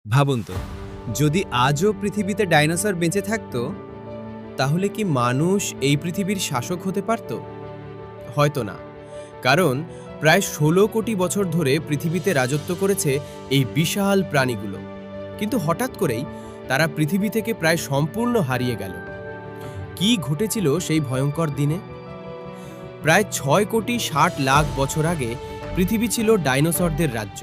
ভাবুন তো, যদি আজও পৃথিবীতে ডাইনোসর বেঁচে থাকতো, তাহলে কি মানুষ এই পৃথিবীর শাসক হতে পারত? হয়তো না। কারণ প্রায় ১৬ কোটি বছর ধরে পৃথিবীতে রাজত্ব করেছে এই বিশাল প্রাণীগুলো। কিন্তু হঠাৎ করেই তারা পৃথিবী থেকে প্রায় সম্পূর্ণ হারিয়ে গেল। কি ঘটেছিল সেই ভয়ঙ্কর দিনে? প্রায় ৬,৬০,০০,০০০ বছর আগে পৃথিবী ছিল ডাইনোসরদের রাজ্য।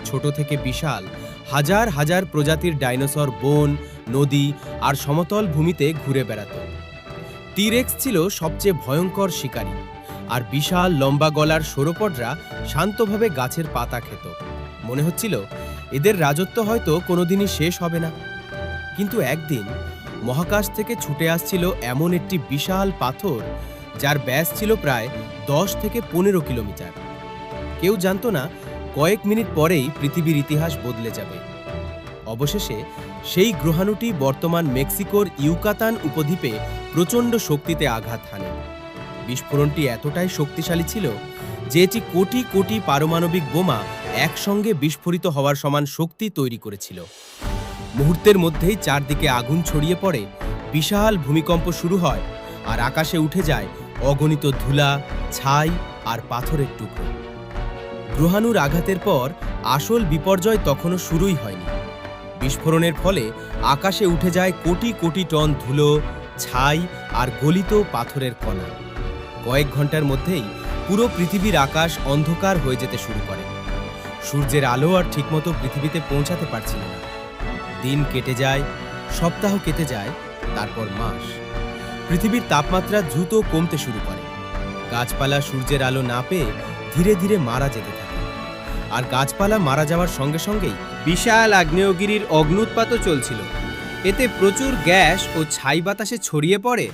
ছোট থেকে বিশাল হাজার হাজার প্রজাতির ডাইনোসর বন, নদী আর সমতল ভূমিতে ঘুরে বেড়াত। টিরেক্স ছিল সবচেয়ে ভয়ঙ্কর শিকারী, আর বিশাল লম্বা গলার সৌরপডরা শান্তভাবে গাছের পাতা খেত। মনে হচ্ছিল এদের রাজত্ব হয়তো কোনোদিনই শেষ হবে না। কিন্তু একদিন মহাকাশ থেকে ছুটে আসছিল এমন একটি বিশাল পাথর, যার ব্যাস ছিল প্রায় ১০ থেকে ১৫ কিলোমিটার। কেউ জানতো না কয়েক মিনিট পরেই পৃথিবীর ইতিহাস বদলে যাবে। অবশেষে সেই গ্রহাণুটি বর্তমান মেক্সিকোর ইউকাতান উপদ্বীপে প্রচণ্ড শক্তিতে আঘাত হানে। বিস্ফোরণটি এতটাই শক্তিশালী ছিল যে এটি কোটি কোটি পারমাণবিক বোমা একসঙ্গে বিস্ফোরিত হওয়ার সমান শক্তি তৈরি করেছিল। মুহূর্তের মধ্যেই চারদিকে আগুন ছড়িয়ে পড়ে, বিশাল ভূমিকম্প শুরু হয়, আর আকাশে উঠে যায় অগণিত ধুলা, ছাই আর পাথরের টুকরো। গ্রহাণুর আঘাতের পর আসল বিপর্যয় তখনও শুরুই হয়নি। বিস্ফোরণের ফলে আকাশে উঠে যায় কোটি কোটি টন ধুলো, ছাই আর গলিত পাথরের কণা। কয়েক ঘন্টার মধ্যেই পুরো পৃথিবীর আকাশ অন্ধকার হয়ে যেতে শুরু করে। সূর্যের আলো আর ঠিকমতো পৃথিবীতে পৌঁছাতে পারছিল না। দিন কেটে যায়, সপ্তাহ কেটে যায়, তারপর মাস। পৃথিবীর তাপমাত্রা দ্রুত কমতে শুরু করে। গাছপালা সূর্যের আলো না পেয়ে ধীরে ধীরে মারা যেতে থাকে। আর গাছপালা মারা যাওয়ার সঙ্গে সঙ্গেই বিশাল আগ্নেয়গিরির অগ্ন্যুৎপাতও চলছিল। এতে প্রচুর গ্যাস ও ছাই বাতাসে ছড়িয়ে পড়ে,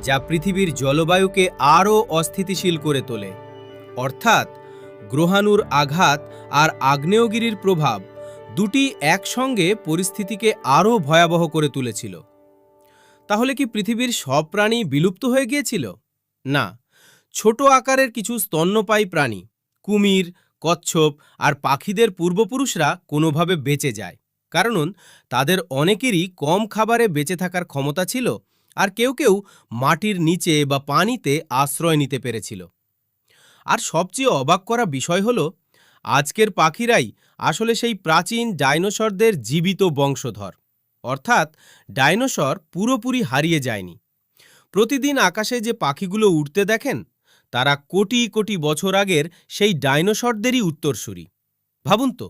যা পৃথিবীর জলবায়ুকে আরও অস্থিতিশীল করে তোলে। অর্থাৎ গ্রহাণুর আঘাত আর আগ্নেয়গিরির প্রভাব দুটি একসঙ্গে পরিস্থিতিকে আরও ভয়াবহ করে তুলেছিল। তাহলে কি পৃথিবীর সব প্রাণী বিলুপ্ত হয়ে গিয়েছিল? না, ছোট আকারের কিছু স্তন্যপায়ী প্রাণী, কুমির, কচ্ছপ আর পাখিদের পূর্বপুরুষরা কোনোভাবে বেঁচে যায়। কারণ তাদের অনেকেরই কম খাবারে বেঁচে থাকার ক্ষমতা ছিল, আর কেউ কেউ মাটির নিচে বা পানিতে আশ্রয় নিতে পেরেছিল। আর সবচেয়ে অবাক করা বিষয় হলো, আজকের পাখিরাই আসলে সেই প্রাচীন ডাইনোসরদের জীবিত বংশধর। অর্থাৎ ডাইনোসর পুরোপুরি হারিয়ে যায়নি। প্রতিদিন আকাশে যে পাখিগুলো উড়তে দেখেন, তারা কোটি কোটি বছর আগের সেই ডাইনোসরদেরই উত্তরসূরি। ভাবুন তো,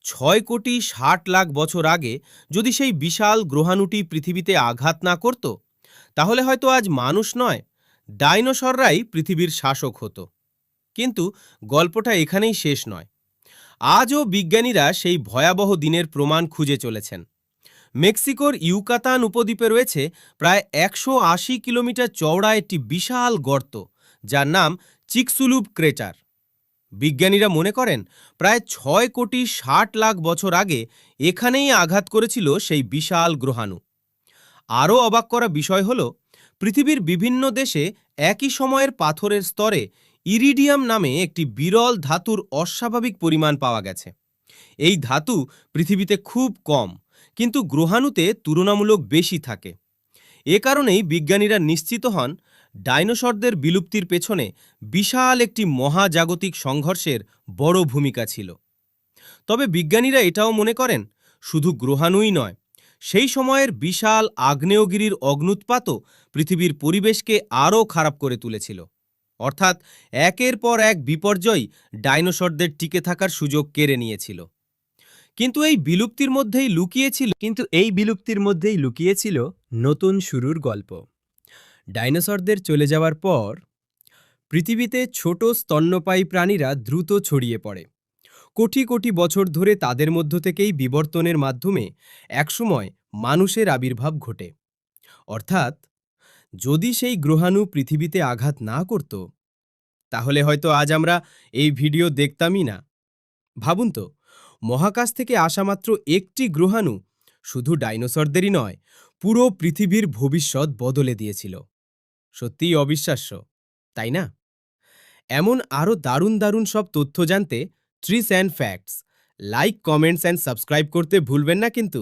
৬,৬০,০০,০০০ বছর আগে যদি সেই বিশাল গ্রহাণুটি পৃথিবীতে আঘাত না করত, তাহলে হয়তো আজ মানুষ নয়, ডাইনোসররাই পৃথিবীর শাসক হতো। কিন্তু গল্পটা এখানেই শেষ নয়। আজও বিজ্ঞানীরা সেই ভয়াবহ দিনের প্রমাণ খুঁজে চলেছেন। মেক্সিকোর ইউকাতান উপদ্বীপে রয়েছে প্রায় ১৮০ কিলোমিটার চওড়া একটি বিশাল গর্ত, যার নাম চিকসুলুপ ক্রেটার। বিজ্ঞানীরা মনে করেন প্রায় ৬,৬০,০০,০০০ বছর আগে এখানেই আঘাত করেছিল সেই বিশাল গ্রহাণু। আরও অবাক করা বিষয় হল, পৃথিবীর বিভিন্ন দেশে একই সময়ের পাথরের স্তরে ইরিডিয়াম নামে একটি বিরল ধাতুর অস্বাভাবিক পরিমাণ পাওয়া গেছে। এই ধাতু পৃথিবীতে খুব কম, কিন্তু গ্রহাণুতে তুলনামূলক বেশি থাকে। এ কারণেই বিজ্ঞানীরা নিশ্চিত হন ডাইনোসরদের বিলুপ্তির পেছনে বিশাল একটি মহাজাগতিক সংঘর্ষের বড় ভূমিকা ছিল। তবে বিজ্ঞানীরা এটাও মনে করেন, শুধু গ্রহাণুই নয়, সেই সময়ের বিশাল আগ্নেয়গিরির অগ্ন্যুৎপাতও পৃথিবীর পরিবেশকে আরও খারাপ করে তুলেছিল। অর্থাৎ একের পর এক বিপর্যয় ডাইনোসরদের টিকে থাকার সুযোগ কেড়ে নিয়েছিল। কিন্তু এই বিলুপ্তির মধ্যেই লুকিয়েছিল নতুন শুরুর গল্প। ডাইনোসরদের চলে যাওয়ার পর পৃথিবীতে ছোট স্তন্যপায়ী প্রাণীরা দ্রুত ছড়িয়ে পড়ে। কোটি কোটি বছর ধরে তাদের মধ্য থেকেই বিবর্তনের মাধ্যমে একসময় মানুষের আবির্ভাব ঘটে। অর্থাৎ যদি সেই গ্রহাণু পৃথিবীতে আঘাত না করত, তাহলে হয়তো আজ আমরা এই ভিডিও দেখতামই না। ভাবুন তো, মহাকাশ থেকে আসা মাত্র একটি গ্রহাণু শুধু ডাইনোসরদেরই নয়, পুরো পৃথিবীর ভবিষ্যৎ বদলে দিয়েছিল। সত্যিই অবিশ্বাস্য, তাই না? এমন আরও দারুণ দারুণ সব তথ্য জানতে trees and facts like, comments and subscribe করতে ভুলবেন না কিন্তু।